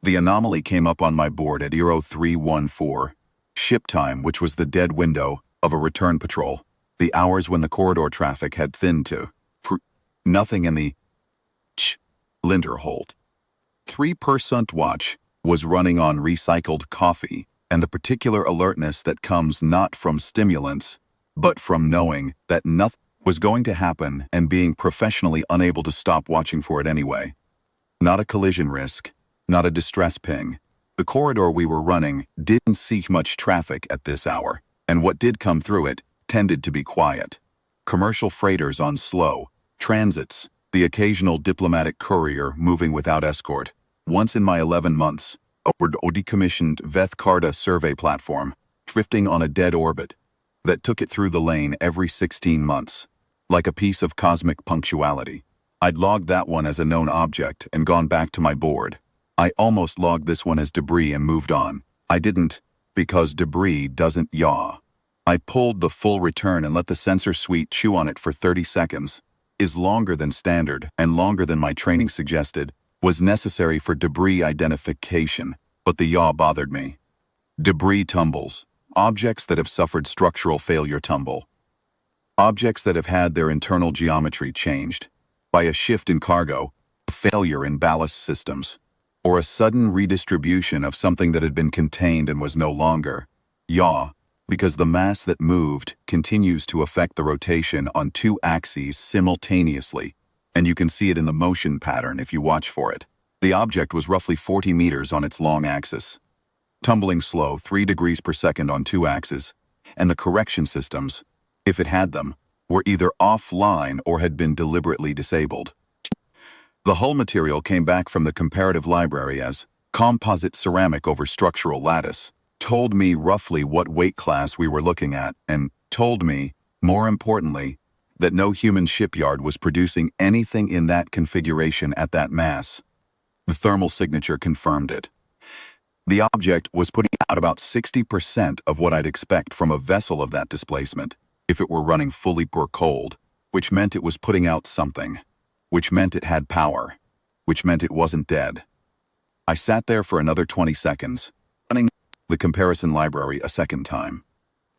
The anomaly came up on my board at 0314, ship time, which was the dead window of a return patrol, the hours when the corridor traffic had thinned to nothing in the Linderholt 3% watch was running on recycled coffee and the particular alertness that comes not from stimulants, but from knowing that nothing was going to happen and being professionally unable to stop watching for it anyway. Not a collision risk, not a distress ping. The corridor we were running didn't see much traffic at this hour, and what did come through it tended to be quiet. Commercial freighters on slow, transits, the occasional diplomatic courier moving without escort. Once in my 11 months, a decommissioned Veth-Carta survey platform, drifting on a dead orbit, that took it through the lane every 16 months. Like a piece of cosmic punctuality. I'd logged that one as a known object and gone back to my board. I almost logged this one as debris and moved on. I didn't, because debris doesn't yaw. I pulled the full return and let the sensor suite chew on it for 30 seconds. Is longer than standard and longer than my training suggested, was necessary for debris identification, but the yaw bothered me. Debris tumbles. Objects that have suffered structural failure tumble. Objects that have had their internal geometry changed by a shift in cargo, a failure in ballast systems, or a sudden redistribution of something that had been contained and was no longer. Yaw, because the mass that moved continues to affect the rotation on two axes simultaneously, and you can see it in the motion pattern if you watch for it. The object was roughly 40 meters on its long axis, tumbling slow 3 degrees per second on two axes, and the correction systems, if it had them, were either offline or had been deliberately disabled. The hull material came back from the comparative library as composite ceramic over structural lattice, told me roughly what weight class we were looking at, and told me, more importantly, that no human shipyard was producing anything in that configuration at that mass. The thermal signature confirmed it. The object was putting out about 60% of what I'd expect from a vessel of that displacement, if it were running fully pure cold, which meant it was putting out something, which meant it had power, which meant it wasn't dead. I sat there for another 20 seconds, running the comparison library a second time.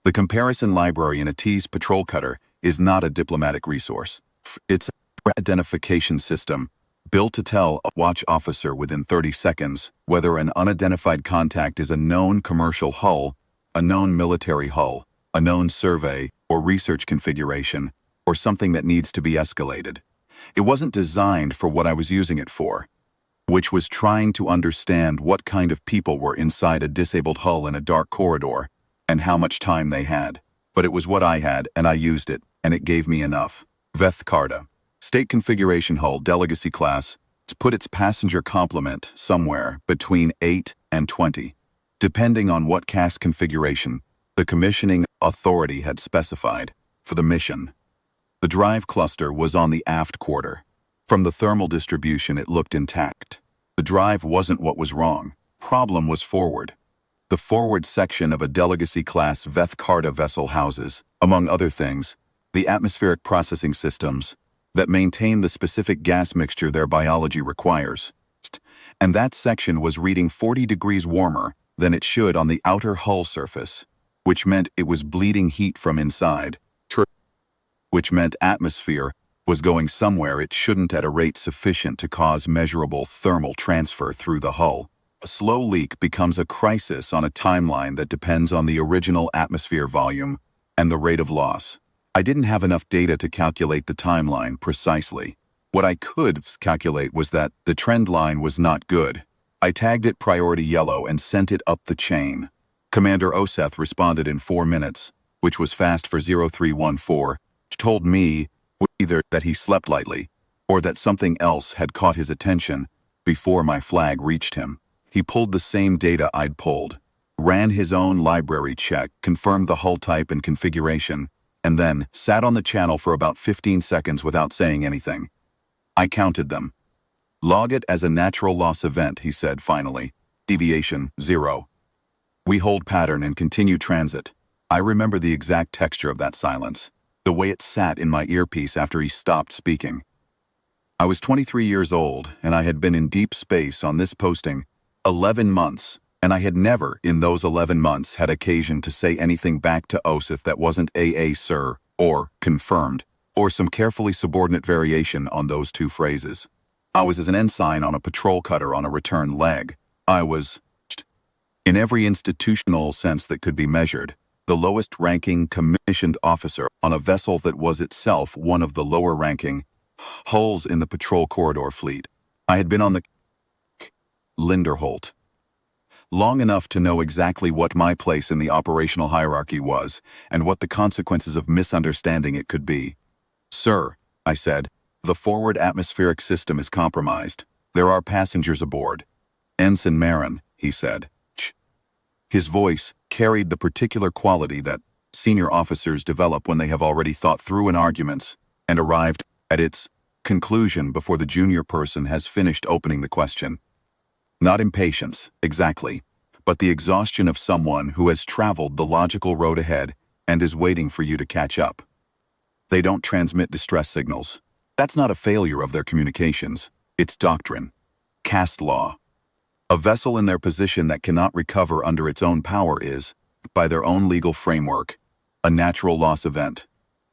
The comparison library in a T's patrol cutter is not a diplomatic resource. It's an identification system built to tell a watch officer within 30 seconds whether an unidentified contact is a known commercial hull, a known military hull, a known survey or research configuration, or something that needs to be escalated. It wasn't designed for what I was using it for, which was trying to understand what kind of people were inside a disabled hull in a dark corridor and how much time they had. But it was what I had, and I used it, and it gave me enough. Veth-Carta, state configuration hull, delegacy class, to put its passenger complement somewhere between 8 and 20, depending on what cask configuration the commissioning authority had specified for the mission. The drive cluster was on the aft quarter. From the thermal distribution, it looked intact. The drive wasn't what was wrong. Problem was forward. The forward section of a delegacy-class Veth-Carta vessel houses, among other things, the atmospheric processing systems that maintain the specific gas mixture their biology requires. And that section was reading 40 degrees warmer than it should on the outer hull surface, which meant it was bleeding heat from inside, which meant atmosphere was going somewhere it shouldn't at a rate sufficient to cause measurable thermal transfer through the hull. A slow leak becomes a crisis on a timeline that depends on the original atmosphere volume and the rate of loss. I didn't have enough data to calculate the timeline precisely. What I could calculate was that the trend line was not good. I tagged it priority yellow and sent it up the chain. Commander Oseth responded in 4 minutes, which was fast for 0314, told me either that he slept lightly or that something else had caught his attention before my flag reached him. He pulled the same data I'd pulled, ran his own library check, confirmed the hull type and configuration, and then sat on the channel for about 15 seconds without saying anything. I counted them. Log it as a natural loss event, he said finally. Deviation, 0. We hold pattern and continue transit. I remember the exact texture of that silence, the way it sat in my earpiece after he stopped speaking. I was 23 years old, and I had been in deep space on this posting 11 months, and I had never, in those 11 months, had occasion to say anything back to Osith that wasn't sir, or confirmed, or some carefully subordinate variation on those two phrases. I was as an ensign on a patrol cutter on a return leg. I was, in every institutional sense that could be measured, the lowest-ranking commissioned officer on a vessel that was itself one of the lower-ranking hulls in the patrol corridor fleet. I had been on the Linderholt long enough to know exactly what my place in the operational hierarchy was and what the consequences of misunderstanding it could be. "Sir," I said, "the forward atmospheric system is compromised. There are passengers aboard." "Ensign Marin," he said. His voice carried the particular quality that senior officers develop when they have already thought through an argument and arrived at its conclusion before the junior person has finished opening the question. Not impatience, exactly, but the exhaustion of someone who has traveled the logical road ahead and is waiting for you to catch up. They don't transmit distress signals. That's not a failure of their communications. It's doctrine. Caste law. A vessel in their position that cannot recover under its own power is, by their own legal framework, a natural loss event.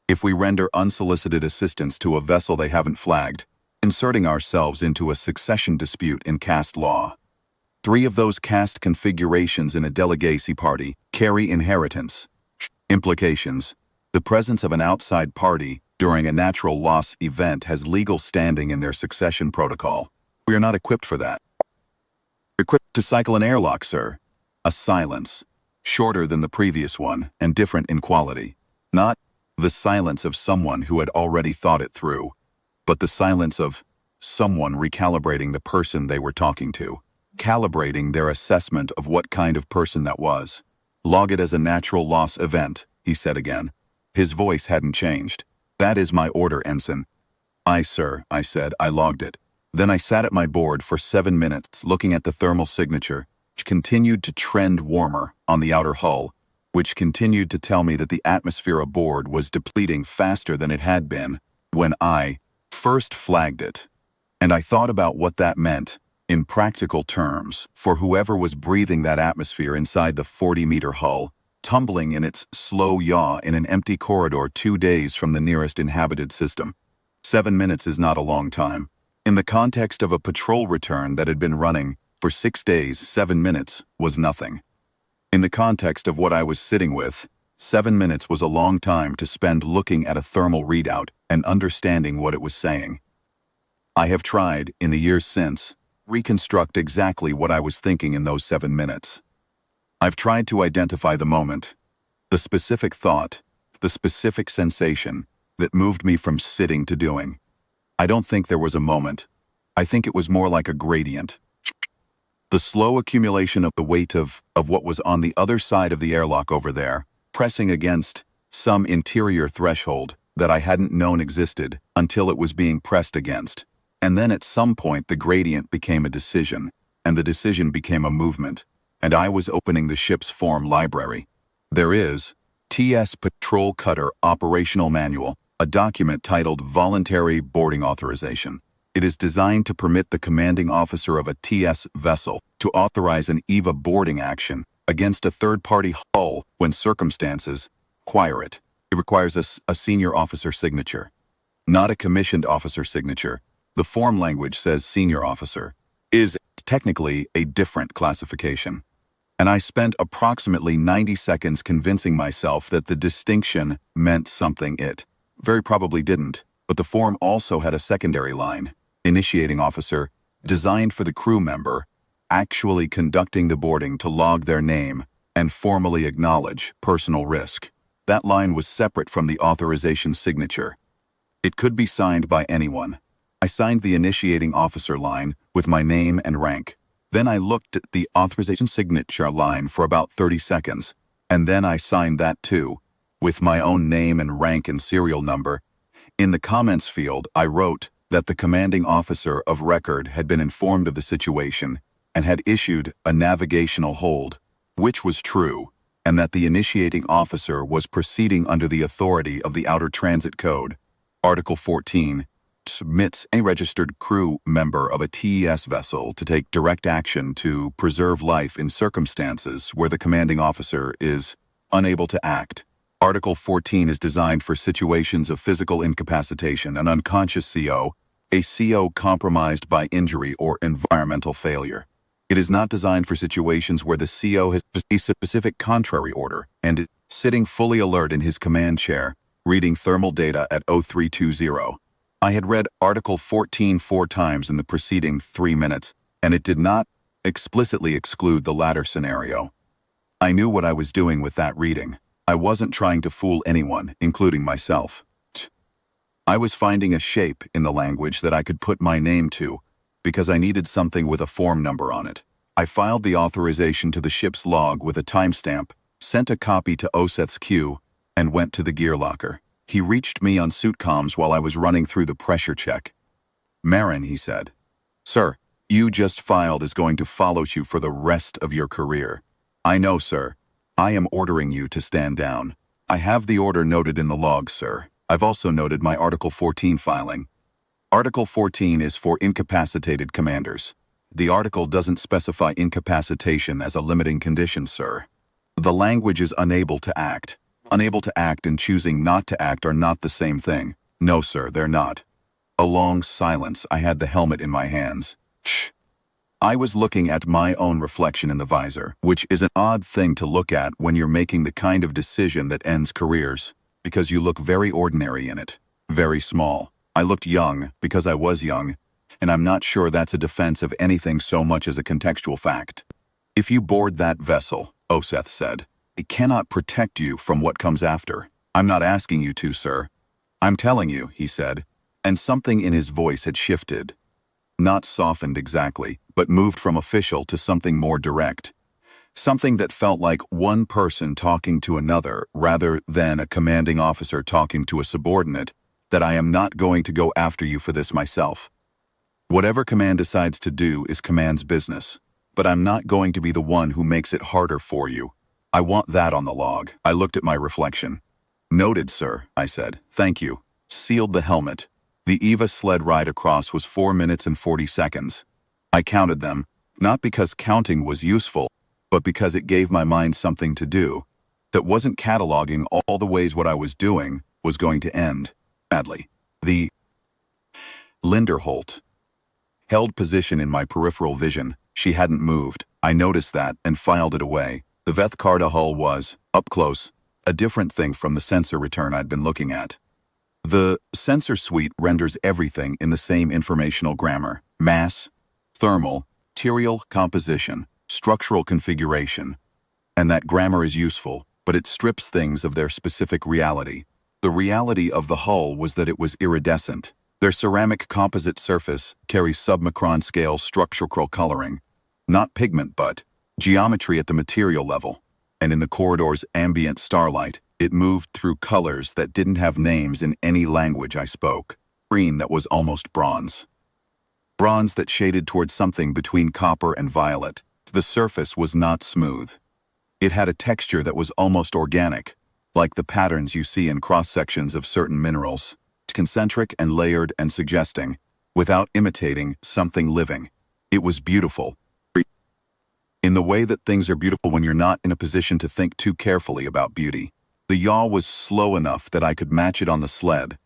If we render unsolicited assistance to a vessel they haven't flagged, inserting ourselves into a succession dispute in caste law. 3 of those caste configurations in a delegacy party carry inheritance implications. The presence of an outside party during a natural loss event has legal standing in their succession protocol. We are not equipped for that. Equipped to cycle an airlock, sir. A silence, shorter than the previous one and different in quality. Not the silence of someone who had already thought it through, but the silence of someone recalibrating the person they were talking to, calibrating their assessment of what kind of person that was. "Log it as a natural loss event," he said again. His voice hadn't changed. "That is my order, Ensign." "Aye, sir," I said. I logged it. Then I sat at my board for 7 minutes looking at the thermal signature, which continued to trend warmer on the outer hull, which continued to tell me that the atmosphere aboard was depleting faster than it had been when I first flagged it. And I thought about what that meant, in practical terms, for whoever was breathing that atmosphere inside the 40-meter hull, tumbling in its slow yaw in an empty corridor 2 days from the nearest inhabited system. 7 minutes is not a long time. In the context of a patrol return that had been running for 6 days, 7 minutes was nothing. In the context of what I was sitting with, 7 minutes was a long time to spend looking at a thermal readout and understanding what it was saying. I have tried, in the years since, reconstruct exactly what I was thinking in those 7 minutes. I've tried to identify the moment, the specific thought, the specific sensation that moved me from sitting to doing. I don't think there was a moment. I think it was more like a gradient. The slow accumulation of the weight of what was on the other side of the airlock over there, pressing against some interior threshold that I hadn't known existed until it was being pressed against. And then at some point the gradient became a decision, and the decision became a movement, and I was opening the ship's form library. There is TS Patrol Cutter Operational Manual, a document titled Voluntary Boarding Authorization. It is designed to permit the commanding officer of a TS vessel to authorize an EVA boarding action against a third-party hull when circumstances require it. It requires a senior officer signature, not a commissioned officer signature. The form language says senior officer, is technically a different classification. And I spent approximately 90 seconds convincing myself that the distinction meant something it very probably didn't, but the form also had a secondary line, initiating officer, designed for the crew member, actually conducting the boarding to log their name and formally acknowledge personal risk. That line was separate from the authorization signature. It could be signed by anyone. I signed the initiating officer line with my name and rank. Then I looked at the authorization signature line for about 30 seconds, and then I signed that too, with my own name and rank and serial number. In the comments field, I wrote that the commanding officer of record had been informed of the situation and had issued a navigational hold, which was true, and that the initiating officer was proceeding under the authority of the Outer Transit Code, Article 14, permits a registered crew member of a TES vessel to take direct action to preserve life in circumstances where the commanding officer is unable to act. Article 14 is designed for situations of physical incapacitation, an unconscious CO, a CO compromised by injury or environmental failure. It is not designed for situations where the CO has a specific contrary order and is sitting fully alert in his command chair, reading thermal data at 0320. I had read Article 14 4 times in the preceding 3 minutes, and it did not explicitly exclude the latter scenario. I knew what I was doing with that reading. I wasn't trying to fool anyone, including myself. I was finding a shape in the language that I could put my name to, because I needed something with a form number on it. I filed the authorization to the ship's log with a timestamp, sent a copy to Oseth's queue, and went to the gear locker. He reached me on suit comms while I was running through the pressure check. "Marin," he said. "Sir, you just filed is going to follow you for the rest of your career." "I know, sir. I am ordering you to stand down." "I have the order noted in the log, sir. I've also noted my Article 14 filing." Article 14 is for incapacitated commanders. The article doesn't specify incapacitation as a limiting condition, sir. The language is unable to act. Unable to act and choosing not to act are not the same thing. No, sir, they're not. A long silence. I had the helmet in my hands. Shh. I was looking at my own reflection in the visor, which is an odd thing to look at when you're making the kind of decision that ends careers, because you look very ordinary in it. Very small. I looked young because I was young, and I'm not sure that's a defense of anything so much as a contextual fact. "If you board that vessel," Oseth said, "it cannot protect you from what comes after." "I'm not asking you to, sir. I'm telling you," he said, and something in his voice had shifted. Not softened exactly, but moved from official to something more direct. Something that felt like one person talking to another rather than a commanding officer talking to a subordinate, that I am not going to go after you for this myself. Whatever command decides to do is command's business, but I'm not going to be the one who makes it harder for you. I want that on the log." I looked at my reflection. "Noted, sir," I said. "Thank you." Sealed the helmet. The EVA sled ride across was 4 minutes and 40 seconds. I counted them, not because counting was useful, but because it gave my mind something to do that wasn't cataloging all the ways what I was doing was going to end badly. The Linderholt held position in my peripheral vision. She hadn't moved. I noticed that and filed it away. The Vethkarda hull was, up close, a different thing from the sensor return I'd been looking at. The sensor suite renders everything in the same informational grammar: mass, thermal, material composition, structural configuration. And that grammar is useful, but it strips things of their specific reality. The reality of the hull was that it was iridescent. Their ceramic composite surface carries submicron scale structural coloring. Not pigment, but geometry at the material level. And in the corridor's ambient starlight, it moved through colors that didn't have names in any language I spoke. Green that was almost bronze. Bronze that shaded towards something between copper and violet. The surface was not smooth. It had a texture that was almost organic, like the patterns you see in cross-sections of certain minerals, concentric and layered and suggesting, without imitating, something living. It was beautiful. In the way that things are beautiful when you're not in a position to think too carefully about beauty. The yaw was slow enough that I could match it on the sled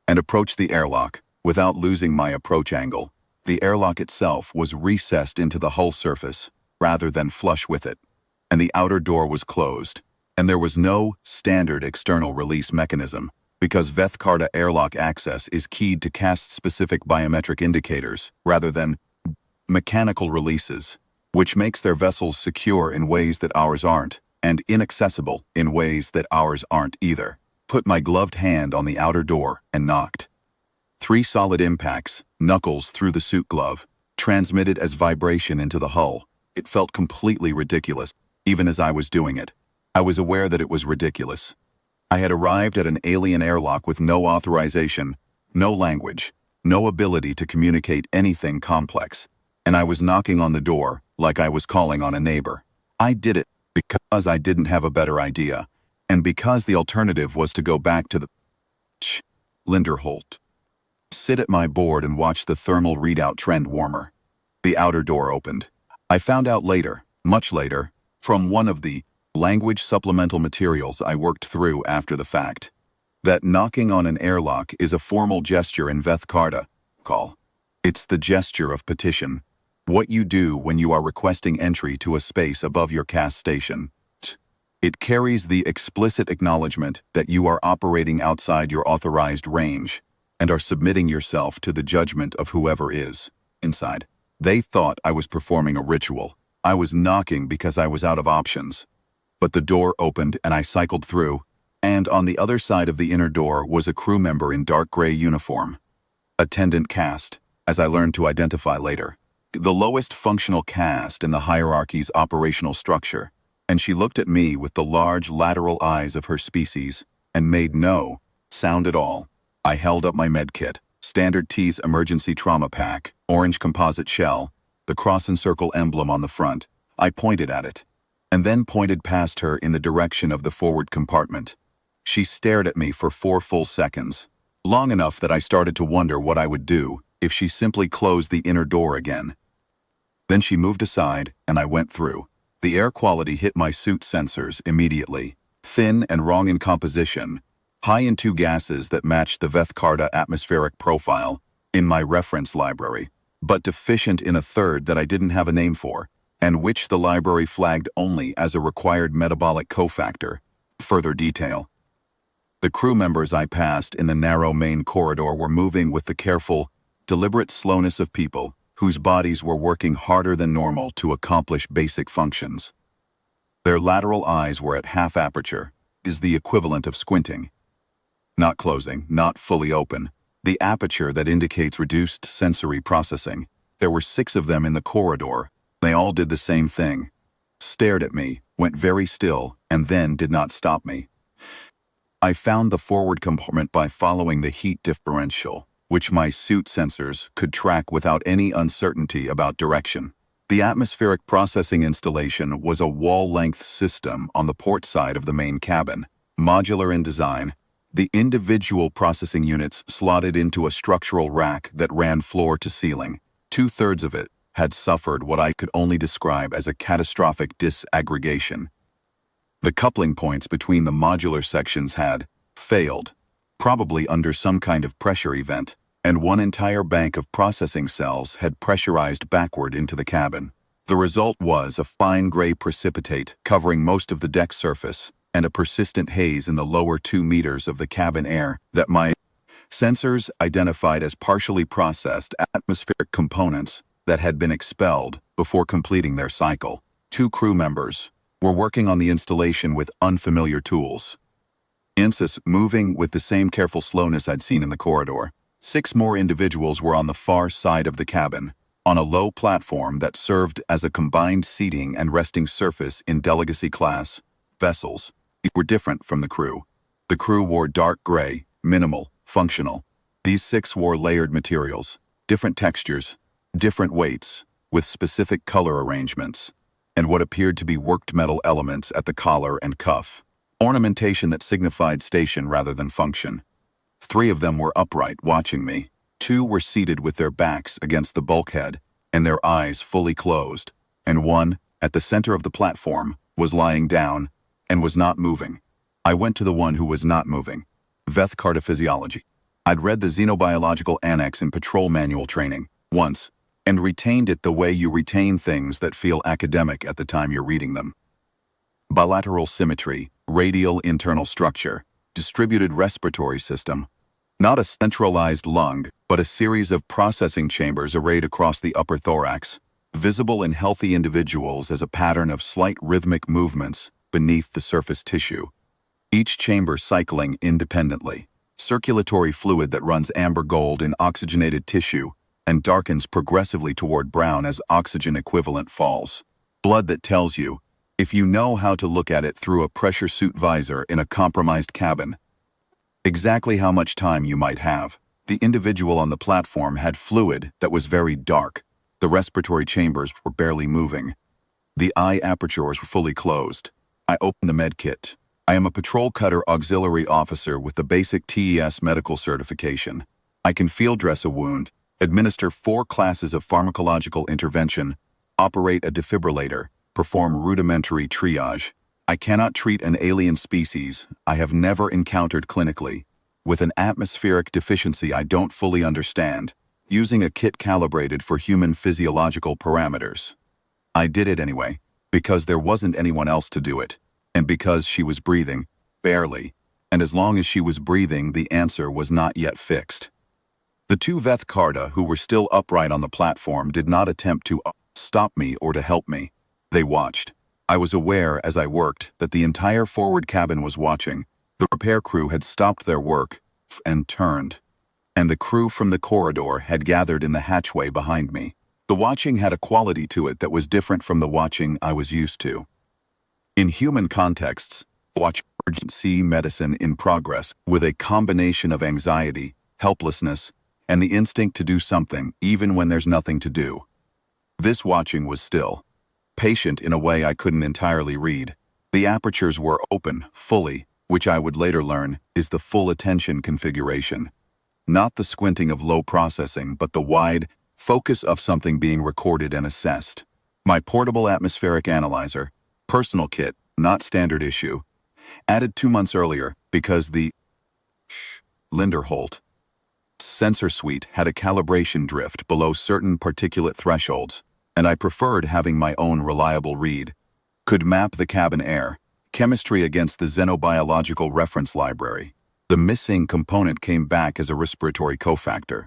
and approach the airlock without losing my approach angle. The airlock itself was recessed into the hull surface rather than flush with it, and the outer door was closed, and there was no standard external release mechanism because Vethkarda airlock access is keyed to caste-specific biometric indicators rather than mechanical releases, which makes their vessels secure in ways that ours aren't, and inaccessible in ways that ours aren't either. Put my gloved hand on the outer door and knocked. 3 solid impacts, knuckles through the suit glove, transmitted as vibration into the hull. It felt completely ridiculous, even as I was doing it. I was aware that it was ridiculous. I had arrived at an alien airlock with no authorization, no language, no ability to communicate anything complex, and I was knocking on the door like I was calling on a neighbor. I did it because I didn't have a better idea, and because the alternative was to go back to the Linderholt. sit at my board and watch the thermal readout trend warmer. The outer door opened. I found out later, much later, from one of the language supplemental materials I worked through after the fact, that knocking on an airlock is a formal gesture in Vethkarta call. It's the gesture of petition. What you do when you are requesting entry to a space above your CAS station. It carries the explicit acknowledgement that you are operating outside your authorized range and are submitting yourself to the judgment of whoever is inside. They thought I was performing a ritual. I was knocking because I was out of options. But the door opened and I cycled through, and on the other side of the inner door was a crew member in dark gray uniform. Attendant caste, as I learned to identify later. The lowest functional caste in the hierarchy's operational structure, and she looked at me with the large lateral eyes of her species and made no sound at all. I held up my medkit, Standard T's emergency trauma pack, orange composite shell, the cross and circle emblem on the front. I pointed at it, and then pointed past her in the direction of the forward compartment. She stared at me for 4 full seconds, long enough that I started to wonder what I would do if she simply closed the inner door again. Then she moved aside, and I went through. The air quality hit my suit sensors immediately. Thin and wrong in composition, high in 2 gases that matched the Vethkarta atmospheric profile in my reference library, but deficient in a third that I didn't have a name for, and which the library flagged only as a required metabolic cofactor. Further detail. The crew members I passed in the narrow main corridor were moving with the careful, deliberate slowness of people whose bodies were working harder than normal to accomplish basic functions. Their lateral eyes were at half aperture, is the equivalent of squinting. Not closing, not fully open, the aperture that indicates reduced sensory processing. There were 6 of them in the corridor. They all did the same thing. Stared at me, went very still, and then did not stop me. I found the forward compartment by following the heat differential, which my suit sensors could track without any uncertainty about direction. The atmospheric processing installation was a wall-length system on the port side of the main cabin, modular in design. The individual processing units slotted into a structural rack that ran floor to ceiling. 2/3 of it had suffered what I could only describe as a catastrophic disaggregation. The coupling points between the modular sections had failed, probably under some kind of pressure event, and one entire bank of processing cells had pressurized backward into the cabin. The result was a fine gray precipitate covering most of the deck surface and a persistent haze in the lower 2 meters of the cabin air that my sensors identified as partially processed atmospheric components that had been expelled before completing their cycle. 2 crew members were working on the installation with unfamiliar tools. Moving with the same careful slowness I'd seen in the corridor. 6 more individuals were on the far side of the cabin, on a low platform that served as a combined seating and resting surface in delegacy-class vessels. They were different from the crew. The crew wore dark gray, minimal, functional. These 6 wore layered materials, different textures, different weights, with specific color arrangements, and what appeared to be worked metal elements at the collar and cuff. Ornamentation that signified station rather than function. 3 of them were upright, watching me. 2 were seated with their backs against the bulkhead and their eyes fully closed, and 1, at the center of the platform, was lying down and was not moving. I went to the one who was not moving. Vethkarta physiology. I'd read the xenobiological annex in patrol manual training once, and retained it the way you retain things that feel academic at the time you're reading them. Bilateral symmetry, radial internal structure, distributed respiratory system. Not a centralized lung, but a series of processing chambers arrayed across the upper thorax, visible in healthy individuals as a pattern of slight rhythmic movements beneath the surface tissue. Each chamber cycling independently. Circulatory fluid that runs amber gold in oxygenated tissue and darkens progressively toward brown as oxygen equivalent falls. Blood that tells you, if you know how to look at it through a pressure suit visor in a compromised cabin, exactly how much time you might have. The individual on the platform had fluid that was very dark. The respiratory chambers were barely moving. The eye apertures were fully closed. I opened the med kit. I am a patrol cutter auxiliary officer with the basic TES medical certification. I can field dress a wound, administer 4 classes of pharmacological intervention, operate a defibrillator, perform rudimentary triage. I cannot treat an alien species I have never encountered clinically, with an atmospheric deficiency I don't fully understand, using a kit calibrated for human physiological parameters. I did it anyway, because there wasn't anyone else to do it, and because she was breathing, barely, and as long as she was breathing, the answer was not yet fixed. The 2 Veth Karda who were still upright on the platform did not attempt to stop me or to help me. They watched. I was aware as I worked that the entire forward cabin was watching. The repair crew had stopped their work and turned, and the crew from the corridor had gathered in the hatchway behind me. The watching had a quality to it that was different from the watching I was used to. In human contexts, watch emergency medicine in progress with a combination of anxiety, helplessness, and the instinct to do something even when there's nothing to do. This watching was still, patient in a way I couldn't entirely read. The apertures were open, fully, which I would later learn is the full attention configuration. Not the squinting of low processing, but the wide focus of something being recorded and assessed. My portable atmospheric analyzer, personal kit, not standard issue, added 2 months earlier because the Linderholt sensor suite had a calibration drift below certain particulate thresholds, and I preferred having my own reliable read. Could map the cabin air, chemistry against the xenobiological reference library. The missing component came back as a respiratory cofactor.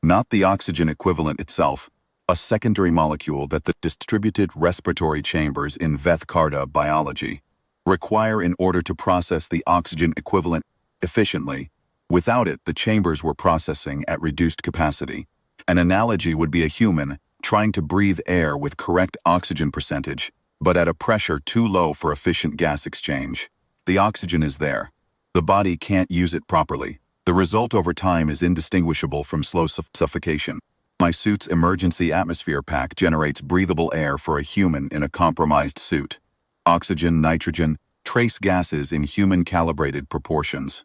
Not the oxygen equivalent itself, a secondary molecule that the distributed respiratory chambers in Veth Karda biology require in order to process the oxygen equivalent efficiently. Without it, the chambers were processing at reduced capacity. An analogy would be a human trying to breathe air with correct oxygen percentage, but at a pressure too low for efficient gas exchange. The oxygen is there. The body can't use it properly. The result over time is indistinguishable from slow suffocation. My suit's emergency atmosphere pack generates breathable air for a human in a compromised suit. Oxygen, nitrogen, trace gases in human-calibrated proportions.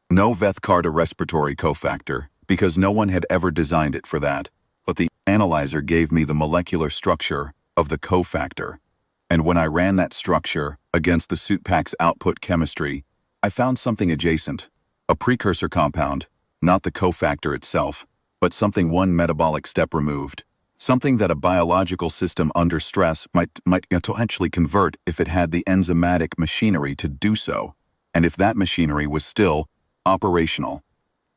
No Veth Karda respiratory cofactor, because no one had ever designed it for that, but the analyzer gave me the molecular structure of the cofactor. And when I ran that structure against the suit pack's output chemistry, I found something adjacent. A precursor compound, not the cofactor itself, but something one metabolic step removed. Something that a biological system under stress might potentially convert if it had the enzymatic machinery to do so, and if that machinery was still operational.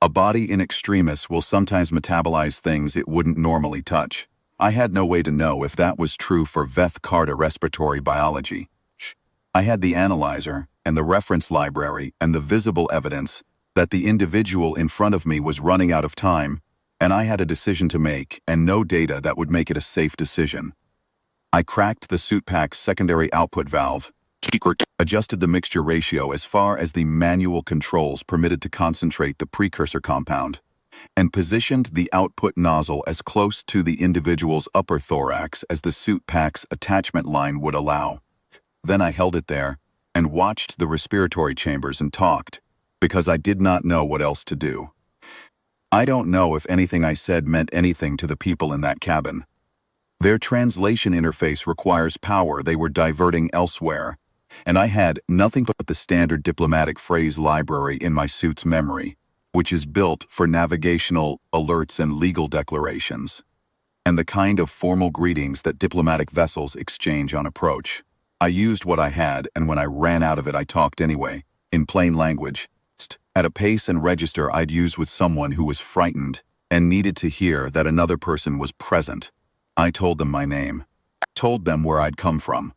A body in extremis will sometimes metabolize things it wouldn't normally touch. I had no way to know if that was true for Veth Karda respiratory biology. I had the analyzer and the reference library and the visible evidence that the individual in front of me was running out of time, and I had a decision to make and no data that would make it a safe decision. I cracked the suit pack's secondary output valve, adjusted the mixture ratio as far as the manual controls permitted to concentrate the precursor compound, and positioned the output nozzle as close to the individual's upper thorax as the suit pack's attachment line would allow. Then I held it there and watched the respiratory chambers and talked, because I did not know what else to do. I don't know if anything I said meant anything to the people in that cabin. Their translation interface requires power they were diverting elsewhere, and I had nothing but the standard diplomatic phrase library in my suit's memory, which is built for navigational alerts and legal declarations, and the kind of formal greetings that diplomatic vessels exchange on approach. I used what I had, and when I ran out of it I talked anyway, in plain language, at a pace and register I'd use with someone who was frightened and needed to hear that another person was present. I told them my name, told them where I'd come from.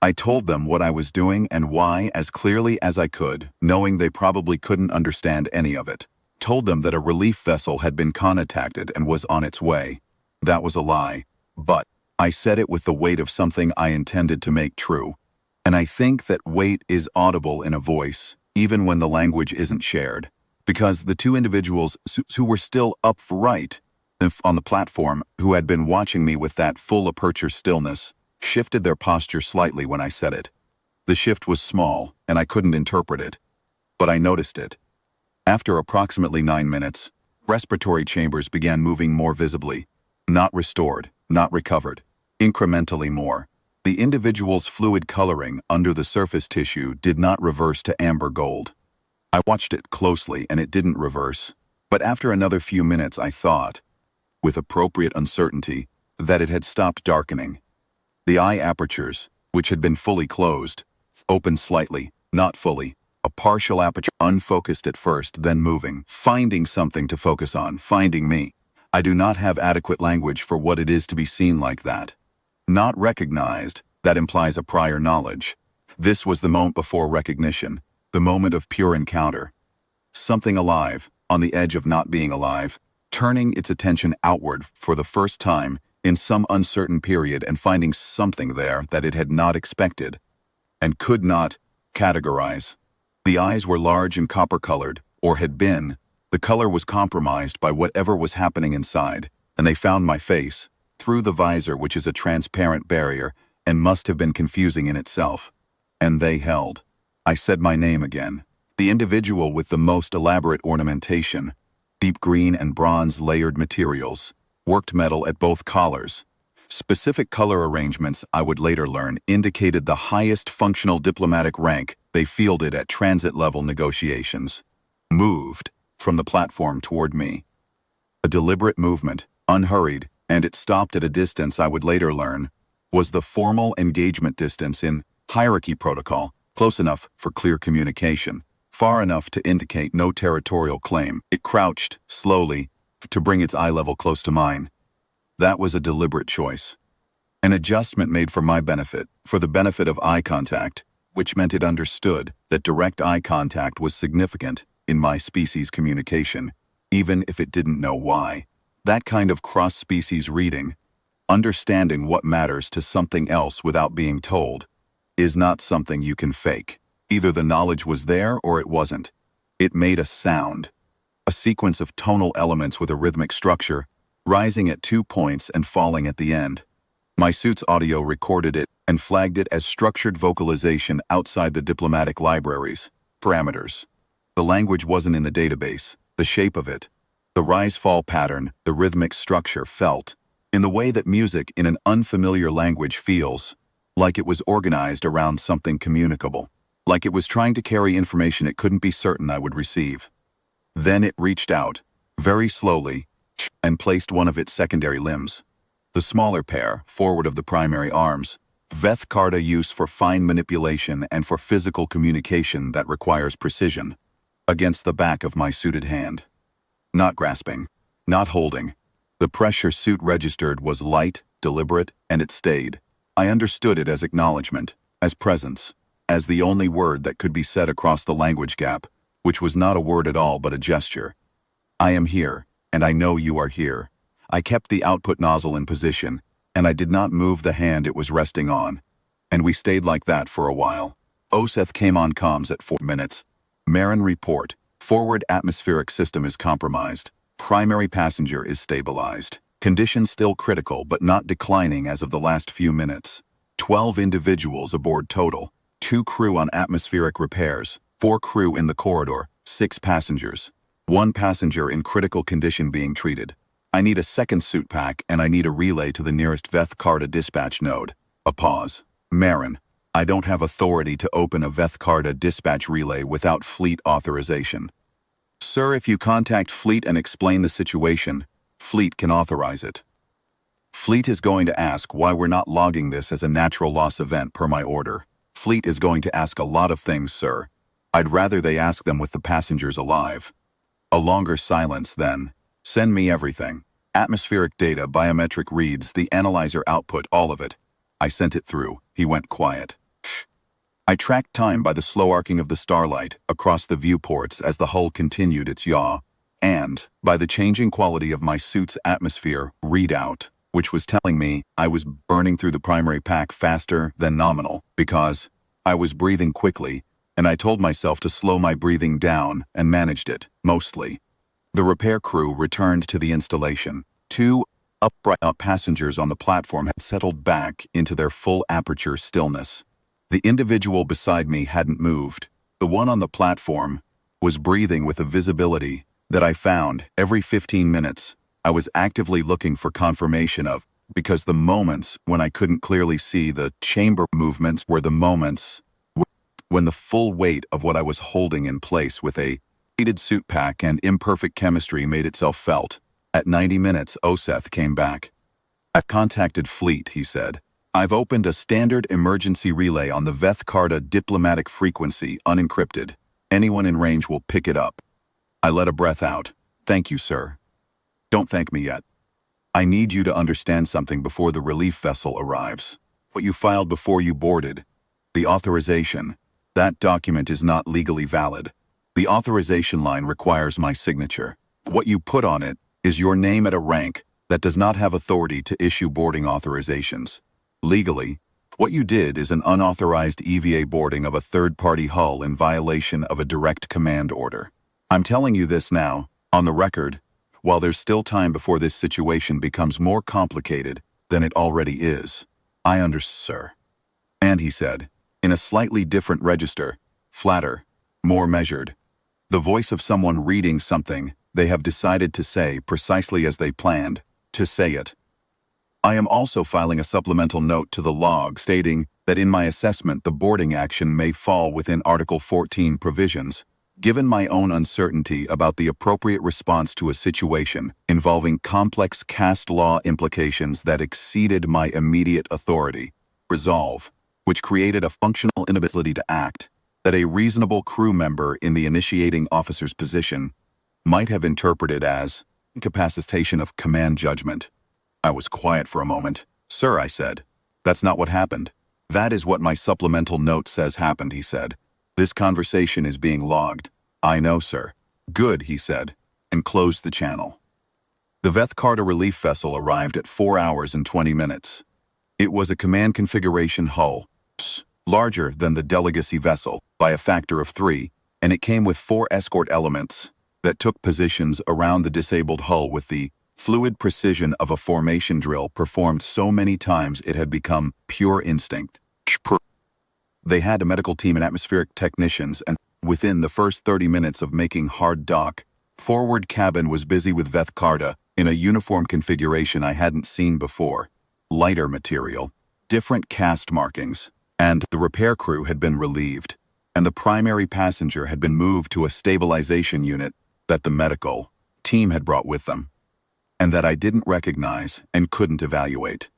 I told them what I was doing and why as clearly as I could, knowing they probably couldn't understand any of it. Told them that a relief vessel had been contacted and was on its way. That was a lie, but I said it with the weight of something I intended to make true. And I think that weight is audible in a voice, even when the language isn't shared, because the 2 individuals who were still upright on the platform, who had been watching me with that full aperture stillness, shifted their posture slightly when I said it. The shift was small, and I couldn't interpret it, but I noticed it. After approximately 9 minutes, Respiratory chambers began moving more visibly. Not restored, not recovered. Incrementally more. The individual's fluid coloring under the surface tissue did not reverse to amber gold. I watched it closely and it didn't reverse. But after another few minutes I thought, with appropriate uncertainty, that it had stopped darkening. The eye apertures, which had been fully closed, opened slightly, not fully. A partial aperture, unfocused at first, then moving, finding something to focus on, finding me. I do not have adequate language for what it is to be seen like that. Not recognized, that implies a prior knowledge. This was the moment before recognition, the moment of pure encounter. Something alive, on the edge of not being alive, turning its attention outward for the first time in some uncertain period and finding something there that it had not expected and could not categorize. The eyes were large and copper-colored, or had been. The color was compromised by whatever was happening inside, and they found my face, through the visor, which is a transparent barrier, and must have been confusing in itself. And they held. I said my name again. The individual with the most elaborate ornamentation, deep green and bronze layered materials, worked metal at both collars. Specific color arrangements, I would later learn, indicated the highest functional diplomatic rank they fielded at transit-level negotiations. Moved from the platform toward me. A deliberate movement, unhurried, and it stopped at a distance I would later learn, was the formal engagement distance in hierarchy protocol, close enough for clear communication, far enough to indicate no territorial claim. It crouched, slowly, to bring its eye level close to mine. That was a deliberate choice. An adjustment made for my benefit, for the benefit of eye contact, which meant it understood that direct eye contact was significant in my species communication, even if it didn't know why. That kind of cross-species reading, understanding what matters to something else without being told, is not something you can fake. Either the knowledge was there or it wasn't. It made a sound, a sequence of tonal elements with a rhythmic structure, rising at 2 points and falling at the end. My suit's audio recorded it and flagged it as structured vocalization outside the diplomatic libraries. Parameters. The language wasn't in the database, the shape of it. The rise-fall pattern, the rhythmic structure felt, in the way that music in an unfamiliar language feels, like it was organized around something communicable, like it was trying to carry information it couldn't be certain I would receive. Then it reached out, very slowly, and placed one of its secondary limbs, the smaller pair, forward of the primary arms, Veth Karta use for fine manipulation and for physical communication that requires precision, against the back of my suited hand. Not grasping, not holding. The pressure suit registered was light, deliberate, and it stayed. I understood it as acknowledgement, as presence, as the only word that could be said across the language gap, which was not a word at all but a gesture. I am here, and I know you are here. I kept the output nozzle in position, and I did not move the hand it was resting on. And we stayed like that for a while. Oseth came on comms at 4 minutes. Marin report. Forward atmospheric system is compromised. Primary passenger is stabilized. Condition still critical but not declining as of the last few minutes. 12 individuals aboard total. 2 crew on atmospheric repairs. 4 crew in the corridor. 6 passengers. 1 passenger in critical condition being treated. I need a second suit pack and I need a relay to the nearest Veth Karta dispatch node. A pause. Marin, I don't have authority to open a Veth Karta dispatch relay without fleet authorization. Sir, if you contact Fleet and explain the situation, Fleet can authorize it. Fleet is going to ask why we're not logging this as a natural loss event per my order. Fleet is going to ask a lot of things, sir. I'd rather they ask them with the passengers alive. A longer silence then. Send me everything. Atmospheric data, biometric reads, the analyzer output, all of it. I sent it through. He went quiet. Shh. I tracked time by the slow arcing of the starlight across the viewports as the hull continued its yaw, and by the changing quality of my suit's atmosphere readout, which was telling me I was burning through the primary pack faster than nominal because I was breathing quickly, and I told myself to slow my breathing down and managed it, mostly. The repair crew returned to the installation. 2 upright passengers on the platform had settled back into their full aperture stillness. The individual beside me hadn't moved. The one on the platform was breathing with a visibility that I found every 15 minutes, I was actively looking for confirmation of, because the moments when I couldn't clearly see the chamber movements were the moments when the full weight of what I was holding in place with a heated suit pack and imperfect chemistry made itself felt. At 90 minutes, Oseth came back. "I've contacted Fleet," he said. "I've opened a standard emergency relay on the Veth-Karta diplomatic frequency, unencrypted. Anyone in range will pick it up." I let a breath out. "Thank you, sir." "Don't thank me yet. I need you to understand something before the relief vessel arrives. What you filed before you boarded, the authorization, that document is not legally valid. The authorization line requires my signature. What you put on it is your name at a rank that does not have authority to issue boarding authorizations. Legally, what you did is an unauthorized EVA boarding of a third-party hull in violation of a direct command order. I'm telling you this now, on the record, while there's still time before this situation becomes more complicated than it already is. I understand, sir." And he said, in a slightly different register, flatter, more measured, the voice of someone reading something they have decided to say precisely as they planned to say it. "I am also filing a supplemental note to the log stating that in my assessment the boarding action may fall within Article 14 provisions, given my own uncertainty about the appropriate response to a situation involving complex caste law implications that exceeded my immediate authority. Resolve, which created a functional inability to act, that a reasonable crew member in the initiating officer's position might have interpreted as incapacitation of command judgment." I was quiet for a moment. "Sir," I said, "that's not what happened." "That is what my supplemental note says happened," he said. "This conversation is being logged." "I know, sir." "Good," he said, and closed the channel. The Veth-Karta relief vessel arrived at 4 hours and 20 minutes. It was a command configuration hull, larger than the delegacy vessel by a factor of 3, and it came with 4 escort elements that took positions around the disabled hull with the fluid precision of a formation drill performed so many times it had become pure instinct. They had a medical team and atmospheric technicians, and within the first 30 minutes of making hard dock, forward cabin was busy with Veth-Karta in a uniform configuration I hadn't seen before. Lighter material, different cast markings, and the repair crew had been relieved, and the primary passenger had been moved to a stabilization unit that the medical team had brought with them, and that I didn't recognize and couldn't evaluate.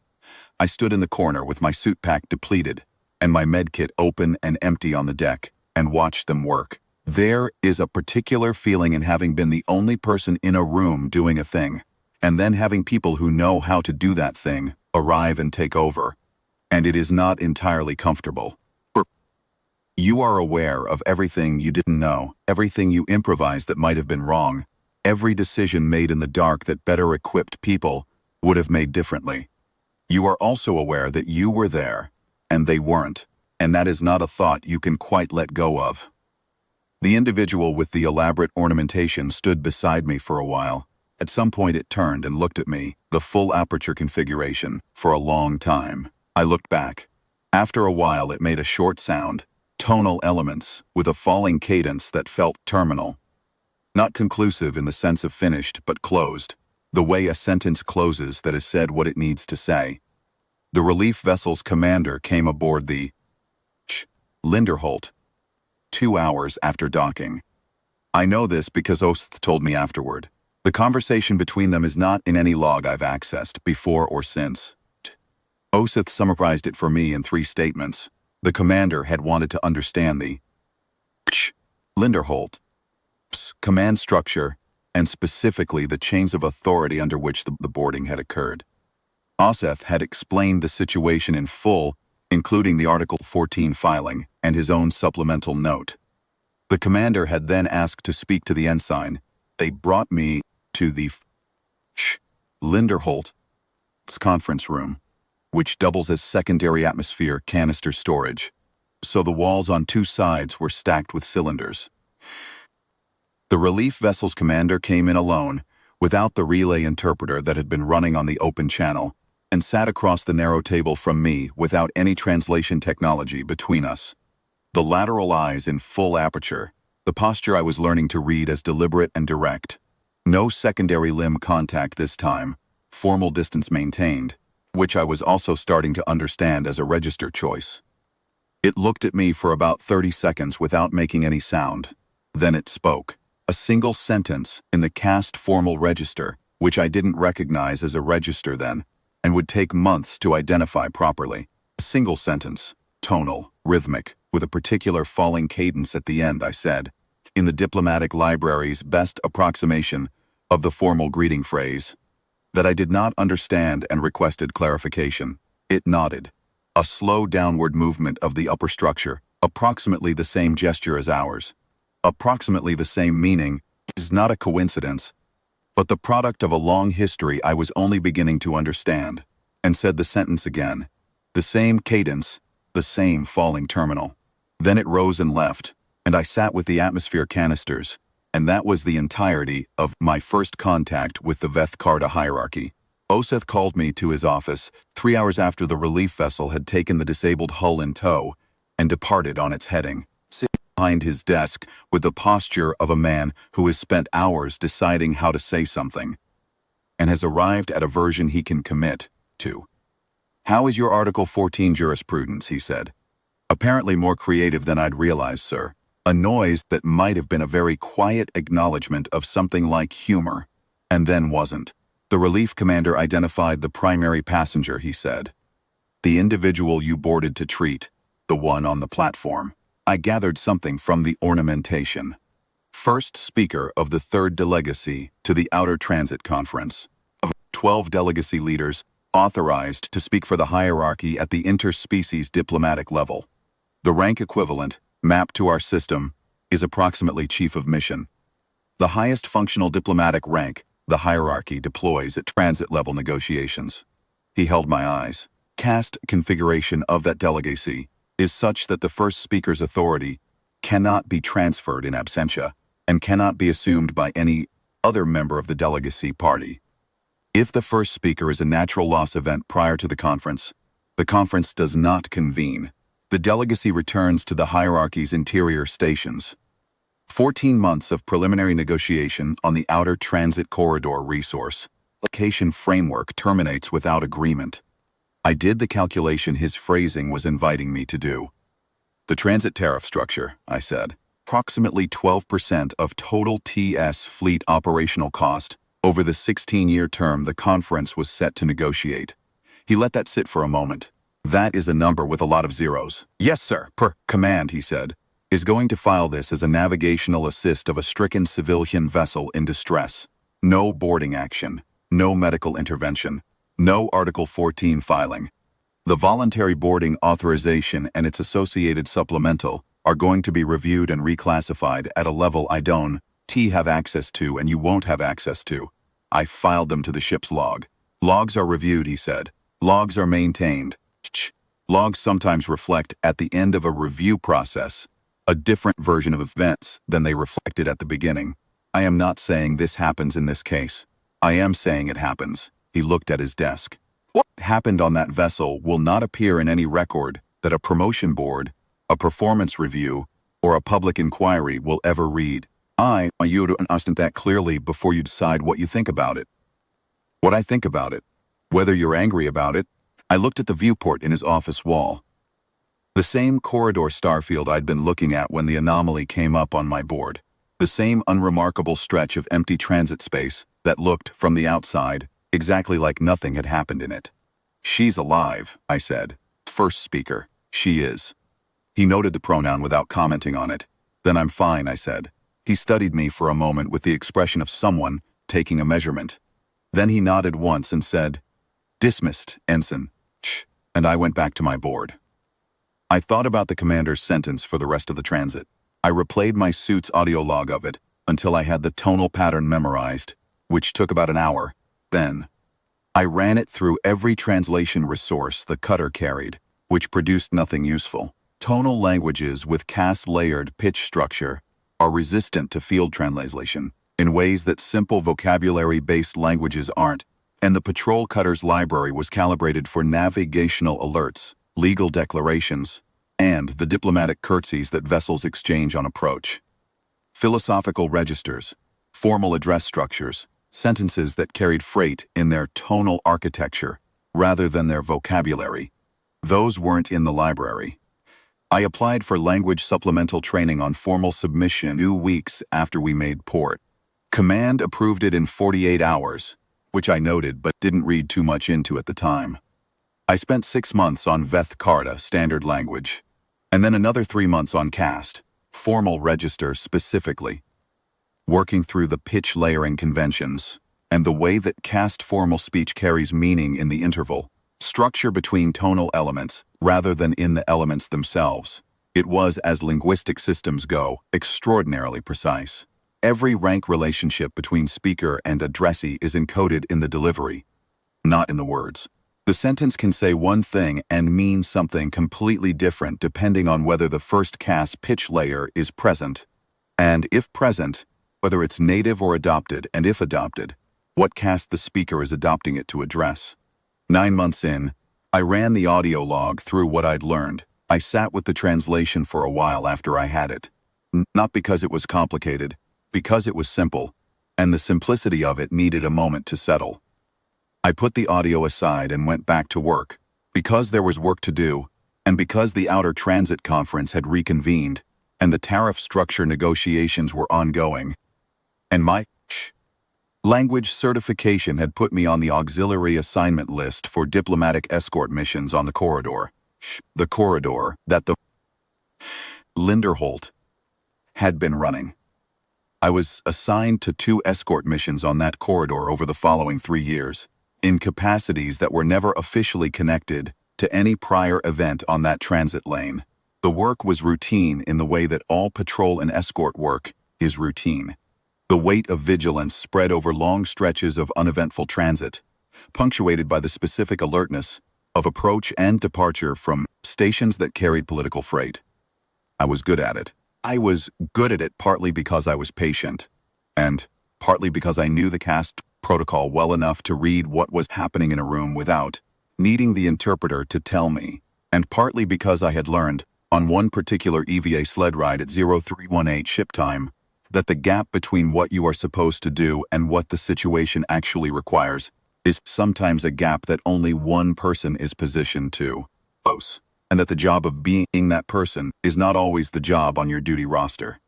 I stood in the corner with my suit pack depleted and my medkit open and empty on the deck and watched them work. There is a particular feeling in having been the only person in a room doing a thing, and then having people who know how to do that thing arrive and take over, and it is not entirely comfortable. You are aware of everything you didn't know, everything you improvised that might have been wrong, every decision made in the dark that better equipped people would have made differently. You are also aware that you were there, and they weren't, and that is not a thought you can quite let go of. The individual with the elaborate ornamentation stood beside me for a while. At some point it turned and looked at me, the full aperture configuration, for a long time. I looked back. After a while it made a short sound, tonal elements, with a falling cadence that felt terminal. Not conclusive in the sense of finished, but closed. The way a sentence closes that has said what it needs to say. The relief vessel's commander came aboard the Linderholt 2 hours after docking. I know this because Oseth told me afterward. The conversation between them is not in any log I've accessed, before or since. Oseth summarized it for me in 3 statements. The commander had wanted to understand the Linderholt's command structure, and specifically the chains of authority under which the boarding had occurred. Oseth had explained the situation in full, including the Article 14 filing and his own supplemental note. The commander had then asked to speak to the ensign. They brought me to the Linderholt's conference room, which doubles as secondary atmosphere canister storage, so the walls on 2 sides were stacked with cylinders. The relief vessel's commander came in alone, without the relay interpreter that had been running on the open channel, and sat across the narrow table from me without any translation technology between us. The lateral eyes in full aperture, the posture I was learning to read as deliberate and direct, No secondary limb contact this time, formal distance maintained, which I was also starting to understand as a register choice. It looked at me for about 30 seconds without making any sound. Then it spoke. A single sentence in the cast formal register, which I didn't recognize as a register then, and would take months to identify properly. A single sentence, tonal, rhythmic, with a particular falling cadence at the end, I said, in the diplomatic library's best approximation of the formal greeting phrase, that I did not understand and requested clarification. It nodded. A slow downward movement of the upper structure, approximately the same gesture as ours. Approximately the same meaning is not a coincidence, but the product of a long history I was only beginning to understand, and said the sentence again. The same cadence, the same falling terminal. Then it rose and left, and I sat with the atmosphere canisters, and that was the entirety of my first contact with the Veth-Karta hierarchy. Oseth called me to his office 3 hours after the relief vessel had taken the disabled hull in tow and departed on its heading. Sitting behind his desk with the posture of a man who has spent hours deciding how to say something and has arrived at a version he can commit to. "How is your Article 14 jurisprudence?" he said. "Apparently more creative than I'd realized, sir." A noise that might have been a very quiet acknowledgement of something like humor, and then wasn't. The relief commander identified the primary passenger, he said. "The individual you boarded to treat, the one on the platform." I gathered something from the ornamentation. First speaker of the third delegacy to the Outer Transit Conference. Of 12 delegacy leaders authorized to speak for the hierarchy at the interspecies diplomatic level. The rank equivalent, mapped to our system, is approximately Chief of Mission. The highest functional diplomatic rank the hierarchy deploys at transit-level negotiations. He held my eyes. Caste configuration of that delegacy is such that the first speaker's authority cannot be transferred in absentia and cannot be assumed by any other member of the delegacy party. If the first speaker is a natural loss event prior to the conference does not convene. The delegacy returns to the hierarchy's interior stations. 14 months of preliminary negotiation on the Outer Transit Corridor resource allocation framework terminates without agreement. I did the calculation his phrasing was inviting me to do. The transit tariff structure, I said, approximately 12% of total TS fleet operational cost over the 16-year term the conference was set to negotiate. He let that sit for a moment. "That is a number with a lot of zeros." "Yes, sir, per command," he said, "is going to file this as a navigational assist of a stricken civilian vessel in distress. No boarding action, no medical intervention, no Article 14 filing. The voluntary boarding authorization and its associated supplemental are going to be reviewed and reclassified at a level I don't have access to and you won't have access to." I filed them to the ship's log. "Logs are reviewed," he said. "Logs are maintained. Logs sometimes reflect at the end of a review process a different version of events than they reflected at the beginning. I am not saying this happens in this case. I am saying it happens." He looked at his desk. "What happened on that vessel will not appear in any record that a promotion board, a performance review, or a public inquiry will ever read. I want you to understand that clearly before you decide what you think about it." "What I think about it? Whether you're angry about it?" I looked at the viewport in his office wall. The same corridor starfield I'd been looking at when the anomaly came up on my board. The same unremarkable stretch of empty transit space that looked, from the outside, exactly like nothing had happened in it. "She's alive," I said. First speaker, "She is." He noted the pronoun without commenting on it. "Then I'm fine," I said. He studied me for a moment with the expression of someone taking a measurement. Then he nodded once and said, "Dismissed, Ensign." And I went back to my board. I thought about the commander's sentence for the rest of the transit. I replayed my suit's audio log of it until I had the tonal pattern memorized, which took about an hour. Then, I ran it through every translation resource the cutter carried, which produced nothing useful. Tonal languages with cast-layered pitch structure are resistant to field translation in ways that simple vocabulary-based languages aren't, and the patrol cutter's library was calibrated for navigational alerts, legal declarations, and the diplomatic curtsies that vessels exchange on approach. Philosophical registers, formal address structures, sentences that carried freight in their tonal architecture rather than their vocabulary. Those weren't in the library. I applied for language supplemental training on formal submission 2 weeks after we made port. Command approved it in 48 hours, which I noted but didn't read too much into at the time. I spent 6 months on Veth Karta standard language, and then another 3 months on CAST, formal register specifically, working through the pitch layering conventions, and the way that CAST formal speech carries meaning in the interval, structure between tonal elements rather than in the elements themselves. It was, as linguistic systems go, extraordinarily precise. Every rank relationship between speaker and addressee is encoded in the delivery, not in the words. The sentence can say one thing and mean something completely different depending on whether the first CAST pitch layer is present, and if present, whether it's native or adopted, and if adopted, what CAST the speaker is adopting it to address. 9 months in, I ran the audio log through what I'd learned. I sat with the translation for a while after I had it. Not because it was complicated, because it was simple, and the simplicity of it needed a moment to settle. I put the audio aside and went back to work, because there was work to do, and because the Outer Transit Conference had reconvened, and the tariff structure negotiations were ongoing, and my language certification had put me on the auxiliary assignment list for diplomatic escort missions on the corridor that the Linderholt had been running. I was assigned to 2 escort missions on that corridor over the following 3 years, in capacities that were never officially connected to any prior event on that transit lane. The work was routine in the way that all patrol and escort work is routine. The weight of vigilance spread over long stretches of uneventful transit, punctuated by the specific alertness of approach and departure from stations that carried political freight. I was good at it. I was good at it partly because I was patient, and partly because I knew the CAST protocol well enough to read what was happening in a room without needing the interpreter to tell me, and partly because I had learned, on one particular EVA sled ride at 0318 ship time, that the gap between what you are supposed to do and what the situation actually requires is sometimes a gap that only one person is positioned to close, and that the job of being that person is not always the job on your duty roster.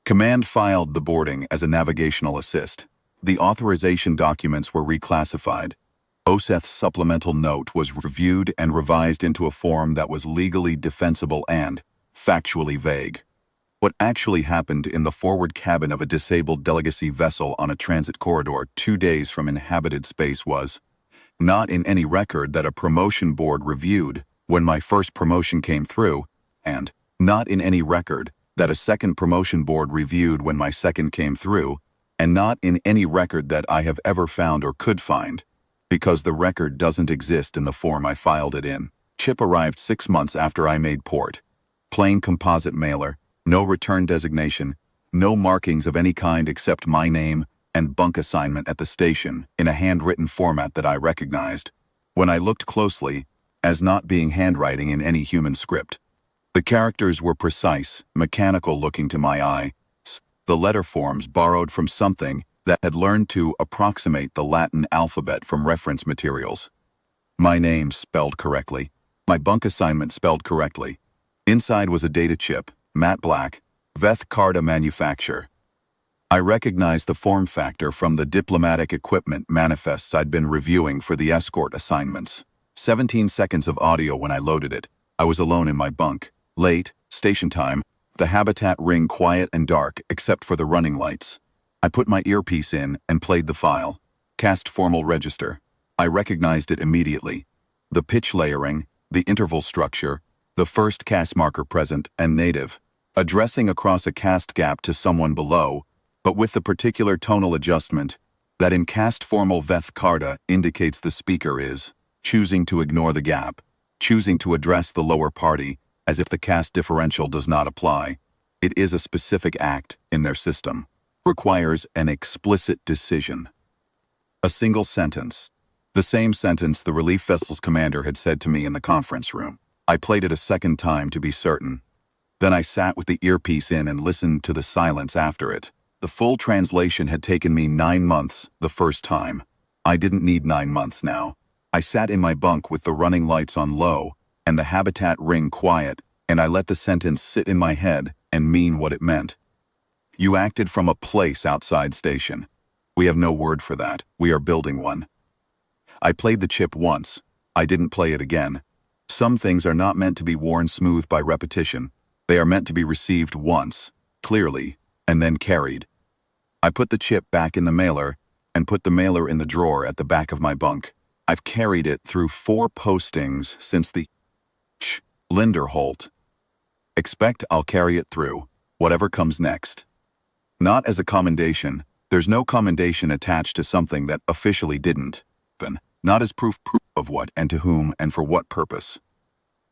Command filed the boarding as a navigational assist. The authorization documents were reclassified. OSET's supplemental note was reviewed and revised into a form that was legally defensible and factually vague. What actually happened in the forward cabin of a disabled delegacy vessel on a transit corridor 2 days from inhabited space was not in any record that a promotion board reviewed when my first promotion came through, and not in any record that a second promotion board reviewed when my second came through, and not in any record that I have ever found or could find, because the record doesn't exist in the form I filed it in. Chip arrived 6 months after I made port. Plain composite mailer, no return designation, no markings of any kind except my name and bunk assignment at the station in a handwritten format that I recognized, when I looked closely, as not being handwriting in any human script. The characters were precise, mechanical looking to my eye, the letter forms borrowed from something that had learned to approximate the Latin alphabet from reference materials. My name spelled correctly, my bunk assignment spelled correctly. Inside was a data chip, matte black, Veth Karta manufacture. I recognized the form factor from the diplomatic equipment manifests I'd been reviewing for the escort assignments. 17 seconds of audio when I loaded it. I was alone in my bunk. Late, station time, the habitat ring quiet and dark except for the running lights. I put my earpiece in and played the file. CAST formal register. I recognized it immediately. The pitch layering, the interval structure, the first CAST marker present and native, addressing across a CAST gap to someone below, but with the particular tonal adjustment that in CAST formal Veth Karta indicates the speaker is choosing to ignore the gap, choosing to address the lower party as if the CAST differential does not apply. It is a specific act in their system, requires an explicit decision. A single sentence. The same sentence the relief vessel's commander had said to me in the conference room. I played it a second time to be certain. Then I sat with the earpiece in and listened to the silence after it. The full translation had taken me 9 months the first time. I didn't need 9 months now. I sat in my bunk with the running lights on low and the habitat ring quiet, and I let the sentence sit in my head and mean what it meant. You acted from a place outside station. We have no word for that. We are building one. I played the chip once. I didn't play it again. Some things are not meant to be worn smooth by repetition. They are meant to be received once, clearly, and then carried. I put the chip back in the mailer and put the mailer in the drawer at the back of my bunk. I've carried it through 4 postings since the Linderholt. Expect I'll carry it through, whatever comes next. Not as a commendation. There's no commendation attached to something that officially didn't happen. Not as proof of what and to whom and for what purpose.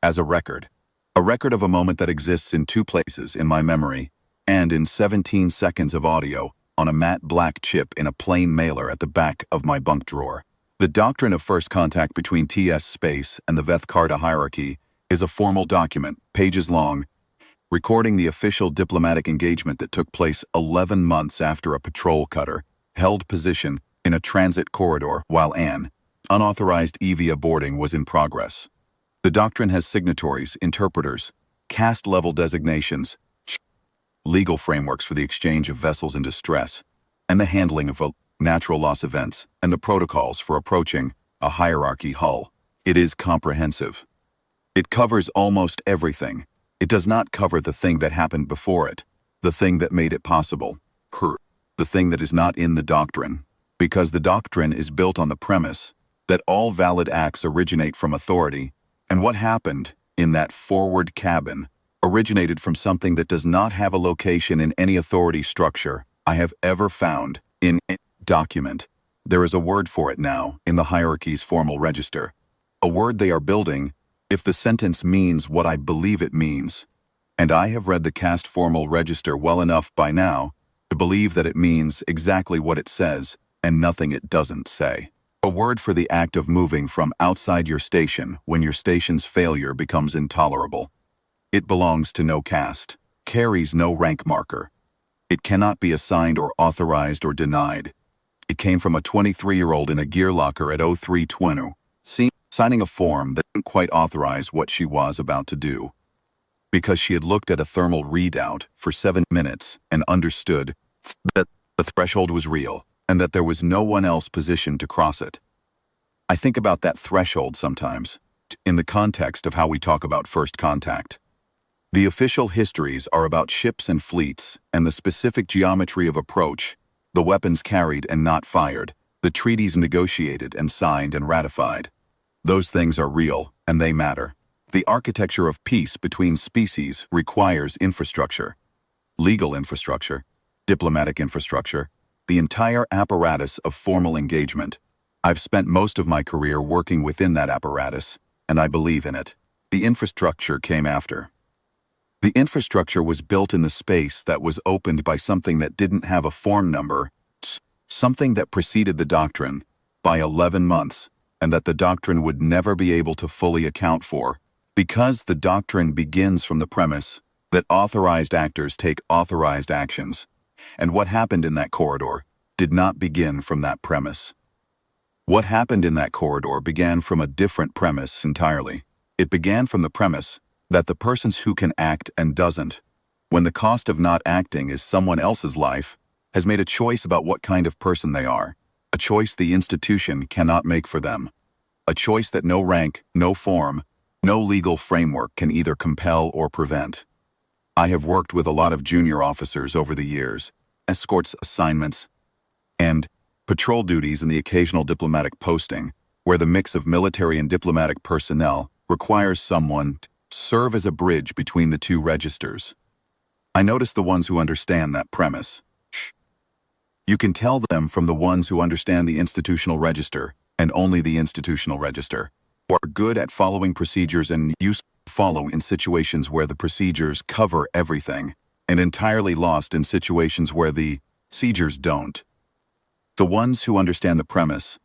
As a record. A record of a moment that exists in 2 places in my memory and in 17 seconds of audio on a matte black chip in a plain mailer at the back of my bunk drawer. The doctrine of first contact between TS space and the Veth Carta hierarchy is a formal document, pages long, recording the official diplomatic engagement that took place 11 months after a patrol cutter held position in a transit corridor while an unauthorized EVA boarding was in progress. The doctrine has signatories, interpreters, caste-level designations, legal frameworks for the exchange of vessels in distress, and the handling of natural loss events, and the protocols for approaching a hierarchy hull. It is comprehensive. It covers almost everything. It does not cover the thing that happened before it, the thing that made it possible, the thing that is not in the doctrine, because the doctrine is built on the premise that all valid acts originate from authority, and what happened in that forward cabin originated from something that does not have a location in any authority structure I have ever found in a document. There is a word for it now in the hierarchy's formal register, a word they are building if the sentence means what I believe it means, and I have read the caste formal register well enough by now to believe that it means exactly what it says and nothing it doesn't say. A word for the act of moving from outside your station when your station's failure becomes intolerable. It belongs to no caste, carries no rank marker. It cannot be assigned or authorized or denied. It came from a 23-year-old in a gear locker at 0320, signing a form that didn't quite authorize what she was about to do, because she had looked at a thermal readout for 7 minutes and understood that the threshold was real and that there was no one else positioned to cross it. I think about that threshold sometimes, in the context of how we talk about first contact. The official histories are about ships and fleets and the specific geometry of approach, the weapons carried and not fired, the treaties negotiated and signed and ratified. Those things are real, and they matter. The architecture of peace between species requires infrastructure. Legal infrastructure, diplomatic infrastructure, the entire apparatus of formal engagement. I've spent most of my career working within that apparatus, and I believe in it. The infrastructure came after. The infrastructure was built in the space that was opened by something that didn't have a form number, something that preceded the doctrine by 11 months, and that the doctrine would never be able to fully account for, because the doctrine begins from the premise that authorized actors take authorized actions, and what happened in that corridor did not begin from that premise. What happened in that corridor began from a different premise entirely. It began from the premise that the persons who can act and doesn't, when the cost of not acting is someone else's life, has made a choice about what kind of person they are, a choice the institution cannot make for them, a choice that no rank, no form, no legal framework can either compel or prevent. I have worked with a lot of junior officers over the years, escorts assignments, and patrol duties and the occasional diplomatic posting, where the mix of military and diplomatic personnel requires someone to serve as a bridge between the 2 registers. I notice the ones who understand that premise. You can tell them from the ones who understand the institutional register, and only the institutional register, who are good at following procedures and used to follow in situations where the procedures cover everything, and entirely lost in situations where the procedures don't. The ones who understand the premise,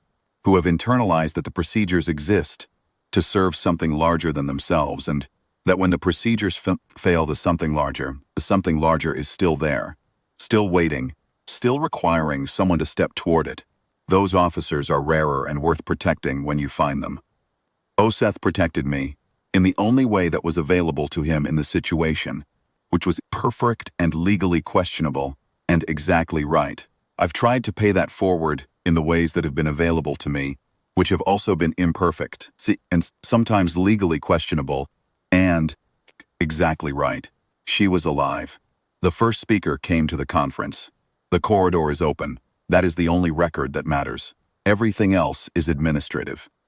who have internalized that the procedures exist to serve something larger than themselves, and that when the procedures fail the something larger is still there, still waiting, still requiring someone to step toward it. Those officers are rarer and worth protecting when you find them. Oseth protected me, in the only way that was available to him in the situation, which was perfect and legally questionable, and exactly right. I've tried to pay that forward in the ways that have been available to me, which have also been imperfect, and sometimes legally questionable, and exactly right. She was alive. The first speaker came to the conference. The corridor is open. That is the only record that matters. Everything else is administrative.